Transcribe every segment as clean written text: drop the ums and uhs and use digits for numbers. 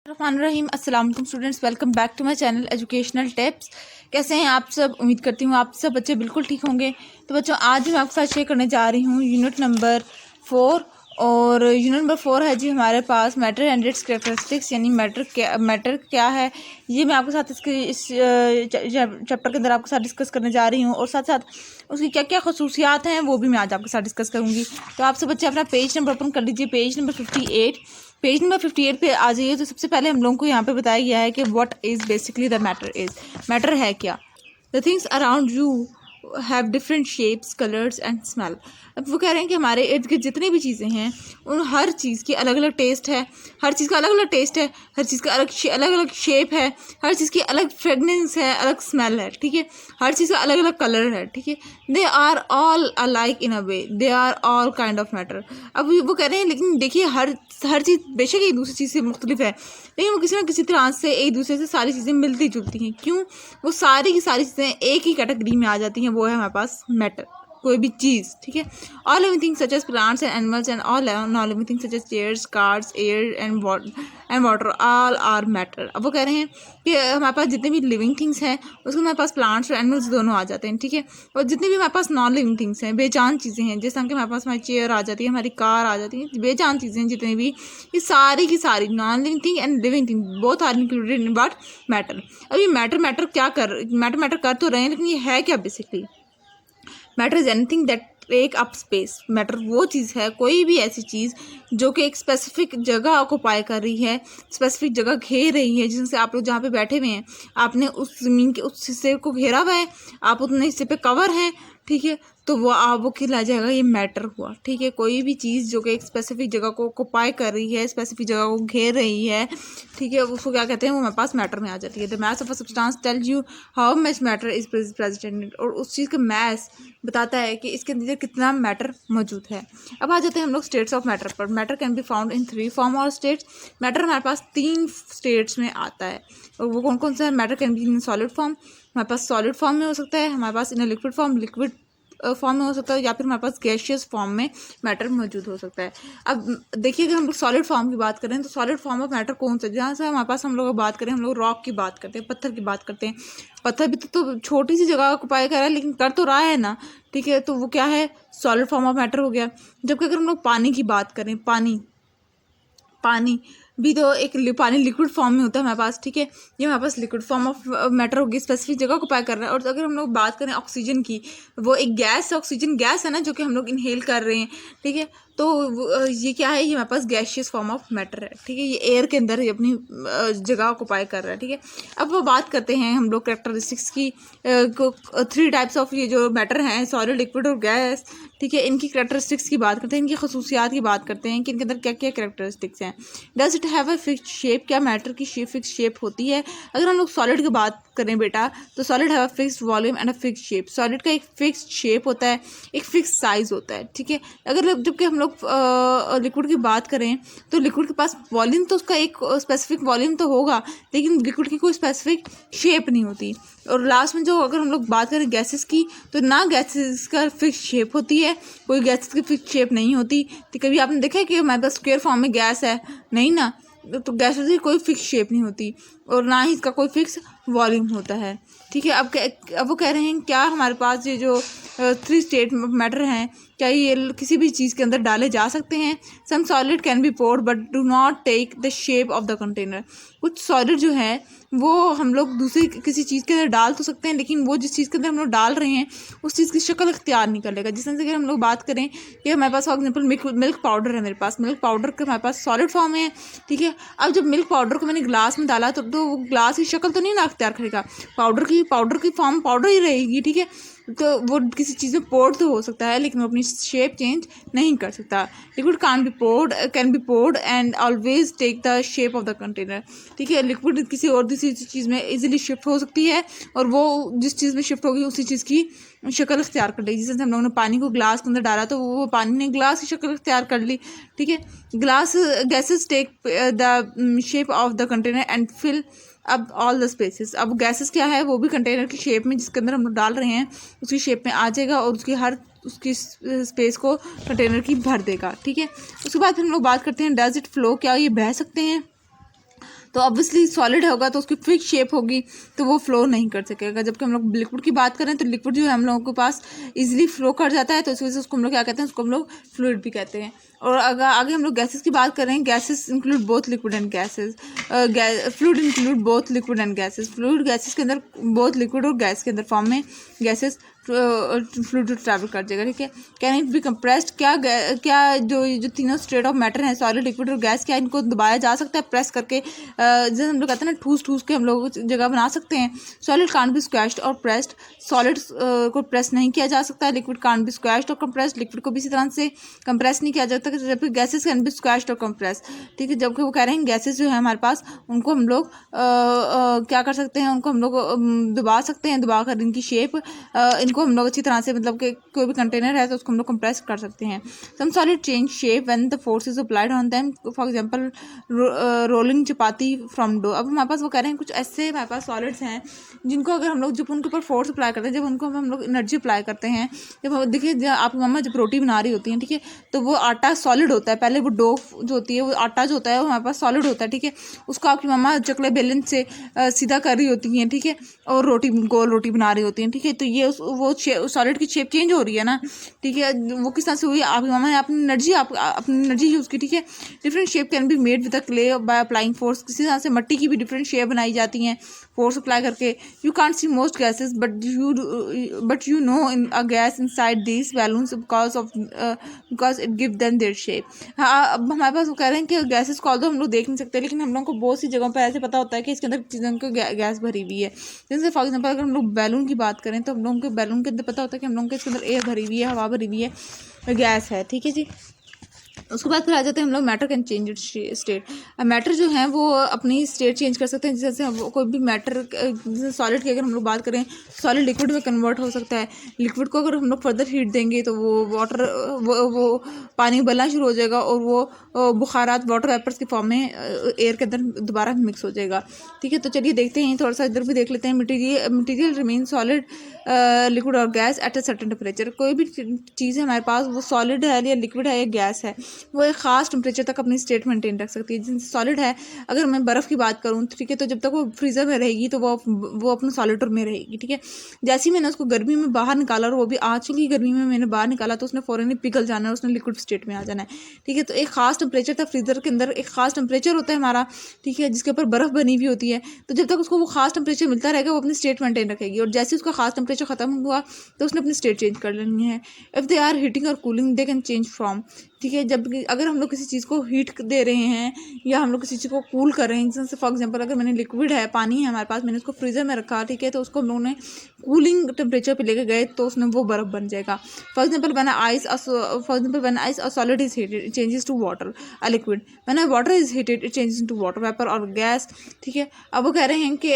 रहीम अस्सलाम वालेकुम students, welcome back to my channel educational tips. कैसे हैं आप सब? उम्मीद करती हूँ आप सब बच्चे बिल्कुल ठीक होंगे। तो बच्चों, आज मैं आपके साथ शेयर करने जा रही हूँ यूनिट नंबर 4। और यूनिट नंबर 4 है जी हमारे पास मैटर एंड इट्स कैरेक्टरिस्टिक्स, यानी मैटर क्या है, ये मैं आपके साथ इस चैप्टर के अंदर आपके साथ डिस्कस करने जा रही हूँ। और साथ साथ उसकी क्या क्या खसूसियात हैं वो भी मैं आज आपके साथ डिस्कस करूँगी। तो आप सब बच्चे अपना पेज नंबर ओपन कर लीजिए, पेज नंबर 58। पेज नंबर 58 पे आ जाइए। तो सबसे पहले हम लोगों को यहाँ पे बताया गया है कि what is basically the matter is. Matter है क्या? The things around you have different shapes, colours and smell. अब वो कह रहे हैं कि हमारे इर्द गिर्द जितनी भी चीज़ें हैं उन हर चीज़ की अलग अलग टेस्ट है, हर चीज़ का अलग अलग टेस्ट है, हर चीज़ का अलग अलग शेप है, हर चीज़ की अलग फ्रेगनेंस है, अलग स्मेल है, ठीक है। हर चीज़ का अलग अलग कलर है, ठीक है। They are all alike in a way, they are all kind of matter. अब वो कह रहे हैं लेकिन देखिए हर चीज़ बेशक एक दूसरी चीज़ से मुख्तलिफ है, लेकिन वो किसी ना किसी तरह से एक दूसरे से सारी चीज़ें मिलती जुलती हैं। क्यों? वो सारी की सारी चीज़ें एक ही कैटेगरी में आ जाती हैं, वो है हमारे पास मैटर, कोई भी चीज़, ठीक है। All living things such as plants and animals and all non living things such as chairs, cars, air and water all are matter. अब वो कह रहे हैं कि हमारे पास जितने भी लिविंग थिंग्स हैं उसमें हमारे पास प्लांट्स और एनिमल्स दोनों आ जाते हैं, ठीक है। और जितने भी हमारे पास नॉन लिविंग थिंग्स हैं, बेजान चीज़ें हैं, जैसे कि हमारे पास हमारी चेयर आ जाती है, हमारी कार आ जाती है, बेजान चीज़ें जितनी भी, ये सारी की सारी non living thing and living thing both are included in what matter. अब ये मैटर कर तो रहे हैं, लेकिन ये है क्या basically? Matter is anything that take up space. Matter वो चीज़ है, कोई भी ऐसी चीज़ जो कि एक स्पेसिफिक जगह ऑक्युपाई कर रही है, स्पेसिफिक जगह घेर रही है। जिनसे आप लोग जहाँ पे बैठे हुए हैं, आपने उस ज़मीन के उस हिस्से को घेरा हुआ है, आप उतने हिस्से पे कवर हैं, ठीक है। तो वो कहला जाएगा ये मैटर हुआ, ठीक है। कोई भी चीज़ जो कि एक स्पेसिफिक जगह को ऑक्युपाई कर रही है, स्पेसिफिक जगह को घेर रही है, ठीक है, उसको क्या कहते हैं? वो हमारे पास मैटर में आ जाती है। The math of a substance tell you how much matter is present in it. और उस चीज़ का मैथ बताता है कि इसके अंदर कितना मैटर मौजूद है। अब आ जाते हैं हम लोग स्टेट्स ऑफ मैटर पर। Matter can be found in 3 form और स्टेट्स। मैटर हमारे पास 3 स्टेट्स में आता है। और वो कौन कौन सा है? Matter can be in solid form, हमारे पास सॉलिड फॉर्म में हो सकता है, हमारे पास in liquid form, liquid form में हो सकता है, या फिर हमारे पास गैशियस फॉर्म में मैटर मौजूद हो सकता है। अब देखिए, अगर हम लोग सॉलिड फॉर्म की बात करें तो सॉलिड फॉर्म ऑफ मैटर कौन सा है? जहाँ से हमारे पास हम लोग बात करें, हम लोग रॉक की बात करते हैं, पत्थर की बात करते हैं। पत्थर भी तो छोटी सी जगह ऑक्युपाई कर रहा है, लेकिन कर तो रहा है ना, ठीक है। तो वो क्या है? सॉलिड फॉर्म ऑफ मैटर हो गया। जबकि अगर हम लोग पानी की बात करें, पानी भी तो एक पानी लिक्विड फॉर्म में होता है हमारे पास, ठीक है। ये हमारे पास लिक्विड फॉर्म ऑफ मैटर होगी, स्पेसिफिक जगह को पाया कर रहा है। और अगर हम लोग बात करें ऑक्सीजन की, वो एक गैस है, ऑक्सीजन गैस है ना, जो कि हम लोग इनहेल कर रहे हैं, ठीक है। तो ये क्या है? ये हमारे पास गैशियस फॉर्म ऑफ मैटर है, ठीक है। ये एयर के अंदर ही अपनी जगह ऑक्युपाई कर रहा है, ठीक है। अब वो बात करते हैं हम लोग कैरेक्टरिस्टिक्स की। 3 टाइप्स ऑफ ये जो मैटर हैं, सॉलिड, लिक्विड और गैस, ठीक है, इनकी कैरेक्टरिस्टिक्स की बात करते हैं, इनकी खसूसियात की बात करते हैं कि इनके अंदर क्या क्या कैरेक्टरिस्टिक्स हैं। Does it have a fixed shape? क्या मैटर की फिक्स शेप होती है? अगर हम लोग सॉलिड की बात करें बेटा, तो solid have a fixed volume and a fixed shape. Solid का एक फिक्स्ड शेप होता है, एक फिक्स साइज होता है, ठीक है। अगर जबकि हम लोग लिक्विड की बात करें तो लिक्विड के पास वॉल्यूम तो उसका एक स्पेसिफिक वॉल्यूम तो होगा, लेकिन लिक्विड की कोई स्पेसिफिक शेप नहीं होती। और लास्ट में जो अगर हम लोग बात करें गैसेस की, तो ना गैसेस का फिक्स शेप होती है, कोई गैसेस की फिक्स शेप नहीं होती। तो कभी आपने देखा है कि हमारे पास स्क्वायर फॉर्म में गैस है? नहीं ना। तो गैसेस की कोई फिक्स शेप नहीं होती और ना ही इसका कोई फिक्स वॉल्यूम होता है, ठीक है। अब वो कह रहे हैं क्या हमारे पास ये जो 3 स्टेट मैटर हैं, क्या ये किसी भी चीज़ के अंदर डाले जा सकते हैं? Some solid can be poured but do not take the shape of the container. कुछ सॉलिड जो है वो हम लोग दूसरी किसी चीज़ के अंदर डाल तो सकते हैं, लेकिन वो जिस चीज़ के अंदर हम लोग डाल रहे हैं उस चीज़ की शक्ल इख्तियार नहीं कर लेगा। जिस तरह से अगर हम लोग बात करें कि हमारे पास फॉर एग्जाम्पल मिल्क पाउडर है, मेरे पास मिल्क पाउडर का हमारे पास सॉलिड फॉर्म है, ठीक है। अब जब मिल्क पाउडर को मैंने ग्लास में डाला तो वो ग्लास की शक्ल तो नहीं ना इख्तियार करेगा, पाउडर की फॉर्म पाउडर ही रहेगी, ठीक है। तो वो किसी चीज़ में पोर्ड तो हो सकता है, लेकिन वो अपनी शेप चेंज नहीं कर सकता। Liquid can be poured and always take the shape of the container, ठीक है। लिक्विड किसी और दूसरी चीज़ में इजीली शिफ्ट हो सकती है, और वो जिस चीज़ में शिफ्ट होगी उसी चीज़ की शक्ल इख्तियार कर लेगी। जैसे हम लोगों ने पानी को ग्लास के अंदर डाला तो वो पानी ने ग्लास की शक्ल इख्तियार कर ली, ठीक है। Gases take the shape of the container and fill up all the spaces. अब गैसेस क्या है? वो भी कंटेनर की शेप में, जिसके अंदर हम लोग डाल रहे हैं उसकी शेप में आ जाएगा और उसकी स्पेस को कंटेनर की भर देगा, ठीक है। उसके बाद हम लोग बात करते हैं डज इट फ्लो? क्या ये बह सकते हैं? तो ऑब्वियसली सॉलिड होगा तो उसकी फिक्स शेप होगी तो वो फ्लो नहीं कर सकेगा। जबकि हम लोग लिक्विड की बात करें तो लिक्विड जो है हम लोगों के पास इजीली फ्लो कर जाता है, तो इस वजह से उसको हम लोग क्या कहते हैं, उसको हम लोग फ्लूइड भी कहते हैं। और अगर आगे हम लोग गैसेस की बात करें, gases include both liquid and gases, fluid include both liquid and gases. Fluid gases के अंदर बोथ लिक्विड और गैस के अंदर फॉर्म में गैसेस फ्लूइड ट्रैवल कर जाएगा, ठीक है। कैन इट बी कंप्रेस्ड, क्या जो तीनों स्टेट ऑफ मैटर हैं, सॉलिड लिक्विड और गैस, क्या इनको दबाया जा सकता है प्रेस करके, जैसे हम लोग कहते हैं ना ठूस ठूस के हम लोग जगह बना सकते हैं। सॉलिड कांट बी स्क्वैश्ड और प्रेस्ड, सॉलिड को प्रेस नहीं किया जा सकता है। लिक्विड कांट बी स्क्वैश्ड और कंप्रेस्ड, लिक्विड को भी इसी तरह से कंप्रेस नहीं किया जा सकता, जबकि गैसेस कैन बी स्क्वैश्ड और कंप्रेस, ठीक है। जबकि वो कह रहे हैं गैसेस जो है हमारे पास उनको हम लोग क्या कर सकते हैं, उनको हम लोग दबा सकते हैं, दबा कर इनकी शेप इनको हम लोग अच्छी तरह से, मतलब कि कोई भी कंटेनर है तो उसको हम लोग कंप्रेस कर सकते हैं। Some solid change shape when the force is applied on them, for example rolling chapati from dough. अब हमारे पास वो कह रहे हैं कुछ ऐसे हमारे पास सॉलिड्स हैं जिनको अगर हम लोग जब उनके ऊपर फोर्स अप्लाई करते हैं, जब उनको हम लोग एनर्जी अप्लाई करते हैं, जब देखिए आपकी मम्मा जब रोटी बना रही होती हैं, ठीक है, तो वो आटा सॉलिड होता है, पहले वो डो जो होती है वो आटा जो होता है वो हमारे पास सॉलिड होता है, ठीक है। उसको आपकी मम्मा चकले बेलन से सीधा कर रही होती हैं, ठीक है, और गोल रोटी बना रही होती हैं, ठीक है। तो ये वो सॉलिड की शेप चेंज हो रही है ना, ठीक है। वो किस तरह से हुई, आपकी मम्मा ने अपनी एनर्जी यूज़ की, ठीक है। Different shape can be made with the clay by applying force, किसी तरह से मट्टी की भी डिफरेंट शेप बनाई जाती हैं फोर्स अप्लाई करके। You can't see most gases but you know in a gas inside these balloons because it give them their shape. हाँ, अब हमारे पास वो कह रहे हैं कि गैसेस को हम लोग देख नहीं सकते, लेकिन हम लोगों को बहुत सी जगहों पर ऐसे पता होता है कि इसके अंदर चीज़ों को गैस भरी हुई है। जैसे फॉर एग्जाम्पल अगर हम लोग बैलून की बात करें तो हम लोगों के बैलून के अंदर पता होता है कि हम लोगों के इसके अंदर एयर भरी हुई है, हवा भरी हुई है, गैस है, ठीक है जी। उसके बाद फिर आ जाते हैं हम लोग matter can change it state. Matter जो है वो अपनी स्टेट चेंज कर सकते हैं, जैसे कोई भी मैटर, जैसे सॉलिड की अगर हम लोग बात करें, सॉलिड लिक्विड में कन्वर्ट हो सकता है। लिक्विड को अगर हम लोग फर्दर हीट देंगे तो वो वाटर वो पानी उबलना शुरू हो जाएगा और वो बुखारात वाटर वेपर्स की फॉर्म में एयर के अंदर दोबारा मिक्स हो जाएगा, ठीक है। तो चलिए देखते हैं, थोड़ा सा इधर भी देख लेते हैं। मटीरियल रिमेन सॉलिड लिक्विड और gas at a certain temperature. कोई भी चीज़ है हमारे पास, वो सॉलिड है या लिक्विड है या गैस है, वो एक ख़ास टेम्परेचर तक अपनी स्टेट मेंटेन रख सकती है। जैसे सॉलिड है, अगर मैं बर्फ़ की बात करूँ, ठीक है, तो जब तक वो फ्रीज़र में रहेगी तो वो अपने सॉलिड में रहेगी, ठीक है। जैसे ही मैंने उसको गर्मी में बाहर निकाला और वो भी आज की गर्मी में मैंने बाहर निकाला तो उसने फ़ौरन ही पिघल जाना है, उसने लिक्विड स्टेट में आ जाना है, ठीक है। तो एक ख़ास टेम्परेचर तक फ्रीज़र के अंदर एक ख़ास टेम्परेचर होता है हमारा, ठीक है, जिसके ऊपर बर्फ़ बनी हुई होती है। तो जब तक उसको वो ख़ास टेम्परेचर मिलता रहेगा वो अपनी स्टेट मेंटेन रखेगी, और जैसे उसका ख़ास टेम्परेचर ख़त्म हुआ तो उसने अपनी स्टेट चेंज कर लेनी है। इफ़ दे आर हीटिंग और cooling they can change from, ठीक है। जब अगर हम लोग किसी चीज़ को हीट दे रहे हैं या हम लोग किसी चीज़ को कूल कर रहे हैं, जैसे फॉर एग्जांपल अगर मैंने लिक्विड है, पानी है हमारे पास, मैंने उसको फ्रीज़र में रखा, ठीक है, तो उसको हम लोगों ने कूलिंग टेम्परेचर पे लेके गए तो उसने वो बर्फ़ बन जाएगा। For example when ice a solid is heated it changes to water, a liquid when water is heated it changes to water vapour और गैस, ठीक है। अब वो कह रहे हैं कि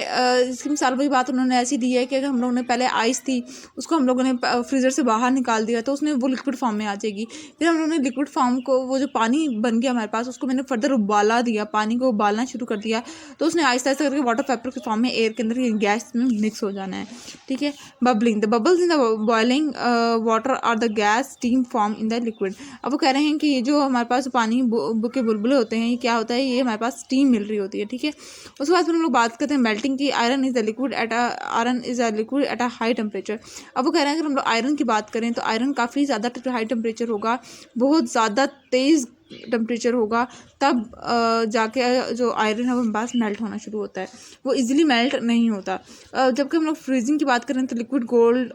इसकी मिसाल वही बात उन्होंने ऐसी दी है कि अगर हम लोगों ने पहले आइस थी उसको हम लोगों ने फ्रीज़र से बाहर निकाल दिया तो उसने वो लिक्विड फॉर्म में आ जाएगी। फिर हम लोगों ने लिक्विड फॉर्म को, वो जो पानी बन गया हमारे पास, उसको मैंने फर्दर उबाला दिया, पानी को उबालना शुरू कर दिया तो उसने आहिस्ता आहिस्ता करके वाटर वेपर के फॉर्म में एयर के अंदर गैस में मिक्स हो जाना है, ठीक है। Bubbling, the bubbles in the boiling water are the gas steam form in the liquid. अब वो कह रहे हैं कि ये जो हमारे पास पानी के बुलबुले होते हैं, ये क्या होता है, ये हमारे पास स्टीम मिल रही होती है, ठीक है। उसके बाद फिर हम लोग बात करते हैं मेल्टिंग की। Iron is a liquid at a high temperature. अब वो कह रहे हैं अगर हम लोग आयरन की बात करें तो आयरन काफ़ी ज़्यादा हाई टेम्परेचर होगा, बहुत ज़्यादा तेज़ टेम्परेचर होगा, तब जाके जो आयरन है वो हमारे पास मेल्ट होना शुरू होता है, वो इजीली मेल्ट नहीं होता। जबकि हम लोग फ्रीजिंग की बात करें तो liquid gold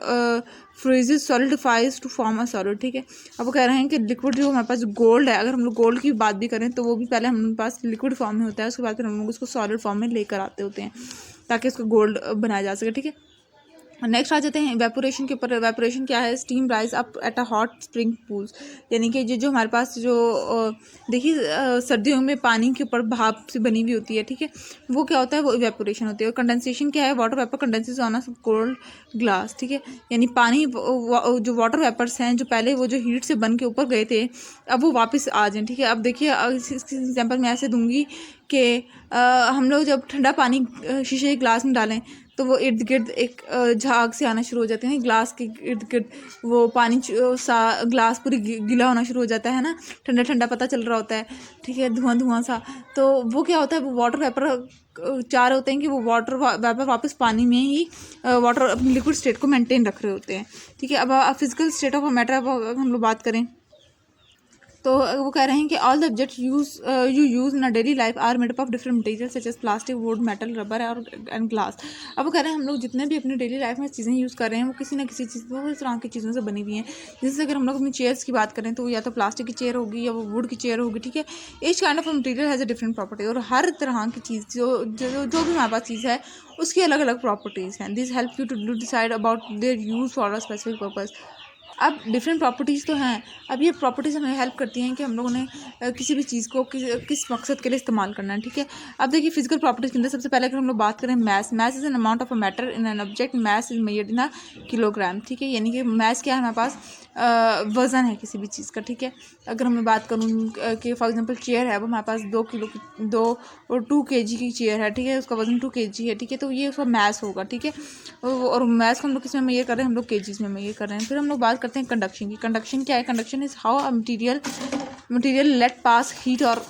freezes solidifies to form a solid, ठीक है। अब वो कह रहे हैं कि लिक्विड जो हमारे पास गोल्ड है, अगर हम लोग गोल्ड की बात भी करें तो वो भी पहले हमारे पास लिक्विड फॉर्म में होता है, उसके बाद फिर हम लोग उसको सॉलिड फॉर्म में लेकर आते होते हैं ताकि उसको गोल्ड बनाया जा सके, ठीक है। नेक्स्ट आ जाते हैं इवेपोरेशन के ऊपर। इवेपोरेशन क्या है, steam rise up at a hot spring pools, यानी कि जो हमारे पास जो देखिए सर्दियों में पानी के ऊपर भाप से बनी हुई होती है, ठीक है, वो क्या होता है, वो इवेपोरेशन होती है। और कंडेंसेशन क्या है, water vapour condenses on a cold glass, ठीक है, यानी पानी जो वाटर वेपर्स हैं जो पहले वो जो हीट से बन के ऊपर गए थे अब वो वापस आ जाएं, ठीक है। अब देखिए इस एग्जाम्पल मैं ऐसे दूंगी कि हम लोग जब ठंडा पानी शीशे के ग्लास में डालें तो वो इर्द गिर्द एक झाग से आना शुरू हो जाते हैं, ग्लास के इर्द गिर्द वो पानी ग्लास पूरी गिला होना शुरू हो जाता है ना, ठंडा ठंडा पता चल रहा होता है, ठीक है, धुआं धुआं सा। तो वो क्या होता है, वो वाटर वेपर चाह रहे होते हैं कि वो वाटर वेपर वापस पानी में ही वाटर अपनी लिक्विड स्टेट को मेंटेन रख रहे होते हैं, ठीक है। अब फिजिकल स्टेट ऑफ मैटर अब हम लोग बात करें तो वो कह रहे हैं कि all the object you use in a daily life are made up of different material such as plastic, wood, metal, rubber और एंड ग्लास। अब वो कह रहे हैं हम लोग जितने भी अपनी डेली लाइफ में चीज़ें यूज़ कर रहे हैं वो किसी ना किसी चीज़ वो इस तरह की चीज़ों से बनी हुई हैं। जैसे अगर हम लोग अपनी चेयर्स की बात करें तो या तो प्लास्टिक की चेयर होगी या वो वुड की चेयर होगी, ठीक है। Each kind of material has a different property, और हर तरह की चीज़ जो भी हमारे पास चीज़ है उसकी अलग अलग प्रॉपर्टीज़ हैं। This help you to decide about their use for a specific purpose. अब डिफरेंट प्रॉपर्टीज़ तो हैं, अब ये प्रॉपर्टीज़ हमें हेल्प करती हैं कि हम लोगों ने किसी भी चीज़ को किस मकसद के लिए इस्तेमाल करना है, ठीक है। अब देखिए फिजिकल प्रॉपर्टीज़ के अंदर सबसे पहले अगर हम लोग बात करें math is an amount of a matter in an object, math is measured in a kilogram, ठीक है। यानी कि मैथ क्या है, हमारे पास वज़न है किसी भी चीज़ का, ठीक है। अगर मैं बात करूँ कि फॉर एग्जांपल चेयर है, वो हमारे पास 2 kg की चेयर है, ठीक है, उसका वज़न 2 kg है, ठीक है। तो ये उसका मैथ होगा, ठीक है। और मैथ को हम लोग किस में मेजर कर रहे हैं, हम लोग केजीज में मेजर कर रहे हैं। फिर हम लोग बात करते हैं कंडक्शन की। कंडक्शन क्या है, conduction is how a material let pass heat और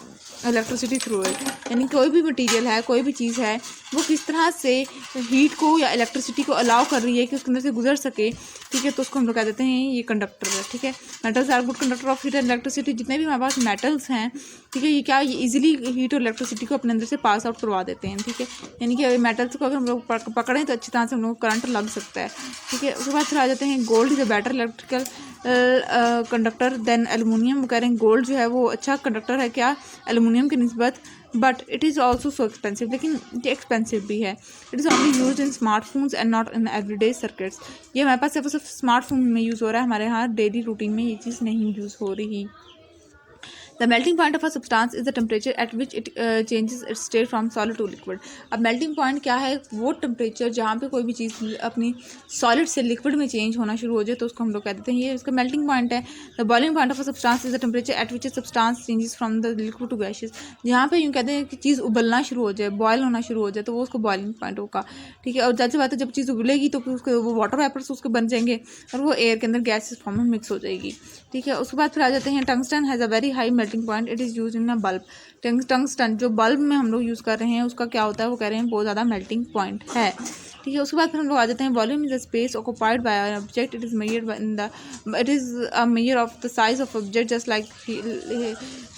इलेक्ट्रिसिटी थ्रू इट, यानी कोई भी मटेरियल है, कोई भी चीज़ है, वो किस तरह से हीट को या इलेक्ट्रिसिटी को अलाउ कर रही है कि उसके अंदर से गुजर सके, ठीक है। तो उसको हम लोग कह देते हैं ये कंडक्टर है, ठीक है। Metals are good conductor of heat and electricity. जितने भी हमारे पास मेटल्स हैं, ठीक है, ये इजीली हीट और इलेक्ट्रिसिटी को अपने अंदर से पास आउट करवा देते हैं, ठीक है। यानी कि मेटल्स को अगर हम लोग पकड़ें तो अच्छी तरह से हम लोग करंट लग सकता है, ठीक है। उसके बाद फिर आ जाते हैं gold is a better electrical conductor than aluminium. वो कह रहे हैं गोल्ड जो है वो अच्छा कंडक्टर है क्या, एलुमिनियम की निस्बत, but it is also so expensive, लेकिन ये एक्सपेंसिव भी है। It is only use in smartphones and not in everyday circuits. ये हमारे पास सिर्फ स्मार्टफोन में यूज़ हो रहा है, हमारे यहाँ डेली रूटीन में ये चीज़ नहीं यूज़ हो रही। The melting point of a substance is the temperature at which it changes its state from solid to liquid. अब melting point क्या है, वो टेम्परेचर जहाँ पे कोई भी चीज़ अपनी सॉलिड से लिक्विड में चेंज होना शुरू हो जाए तो उसको हम लोग कह देते हैं ये उसका मेल्टिंग पॉइंट है। The boiling point of a substance is the temperature at which substance changes from the liquid to gases. जहाँ पे यूँ कहते हैं कि चीज़ उबलना शुरू हो जाए, बॉयल होना शुरू हो जाए, तो वो उसको बॉइलिंग पॉइंट होगा, ठीक है। और जाहिर सी बात है जब चीज़ उबलेगी तो फिर उसको वो वाटर वेपर्स उसके बन जाएंगे और वो एयर के अंदर गैसेस फॉर्म में मिक्स हो जाएगी, ठीक है। उसके बाद फिर आ जाते हैं tungsten has a very high melting point, it is use in a bulb. Tungsten जो बल्ब में हम लोग यूज़ कर रहे हैं उसका क्या होता है, वो कह रहे हैं बहुत ज़्यादा मेल्टिंग पॉइंट है, ठीक है। उसके बाद फिर हम लोग आ जाते हैं volume is the space occupied by an object, it is measured in the it is a measure of the size of object just like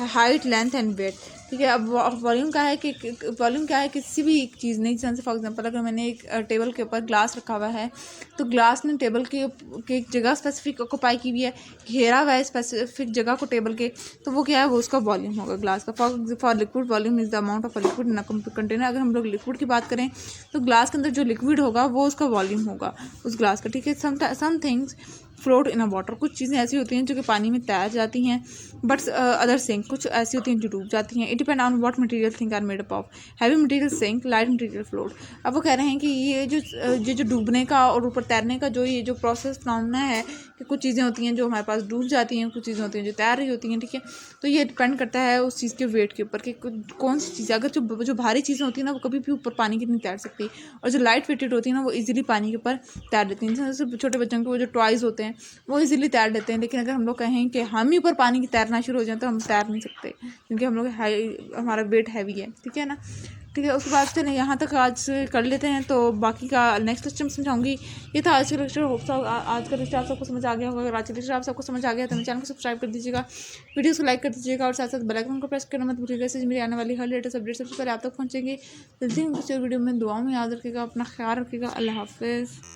height length and weight, ठीक है। अब वॉल्यूम क्या है कि वॉल्यूम क्या है किसी भी एक चीज़ नहीं, जैसे फॉर एग्जांपल अगर मैंने एक टेबल के ऊपर ग्लास रखा हुआ है तो ग्लास ने टेबल के एक जगह स्पेसिफिक ऑक्यूपाई की हुई है, घेरा हुआ है स्पेसिफिक जगह को टेबल के, तो वो क्या है, वो उसका वॉल्यूम होगा ग्लास का। For liquid volume is the amount of liquid in a container. अगर हम लोग लिक्विड की बात करें तो ग्लास के अंदर जो लिक्विड होगा वो उसका वॉल्यूम होगा उस ग्लास का, ठीक है। Some things float in a water, कुछ चीज़ें ऐसी होती हैं जो कि पानी में तैर जाती हैं, बट अदर सिंक, कुछ ऐसी होती हैं जो डूब जाती हैं। It depend on what material think are made up of, heavy material sink, light material float. अब वो कह रहे हैं कि ये जो डूबने का और ऊपर तैरने का ये जो प्रोसेस फिनोमेना है कि कुछ चीज़ें होती हैं जो हमारे पास डूब जाती हैं, कुछ चीज़ें होती हैं जो तैर रही होती हैं, ठीक है। तो ये डिपेंड करता है उस चीज़ के वेट के ऊपर कि कौन सी चीज़, अगर जो भारी चीज़ें होती हैं ना वो कभी भी ऊपर पानी की नहीं तैर सकती, और जो लाइट वेटेड होती है ना वो इजीली पानी के ऊपर तैर लेती हैं। जैसे छोटे बच्चों के वो जो टॉयज़ होते हैं वो इजीली तैर लेते हैं, लेकिन अगर हम लोग कहें कि हम ही ऊपर पानी की तैरना शुरू हो जाए तो हम तैर नहीं सकते क्योंकि हम लोग हमारा वेट हैवी है, ठीक है ना, ठीक है। उसके बाद से यहाँ तक आज कर लेते हैं, तो बाकी का नेक्स्ट लेक्चर में समझाऊंगी। ये था आज का लेक्चर, होप सो आज का लेक्चर आप सबको समझ आ गया होगा। अगर आज का लेक्चर आप सबको समझ आ गया तो मेरे चैनल को सब्सक्राइब कर दीजिएगा, वीडियो को लाइक कर दीजिएगा और साथ साथ बेल आइकन को प्रेस करना मत भूलिएगा, इससे मेरी आने वाली हर लेटेस्ट अपडेट सबसे पहले आप तक पहुँचेंगे। जल्दी किसी वीडियो में दुआओं में याद रखिएगा, अपना ख्याल रखिएगा। अल्लाह हाफिज़।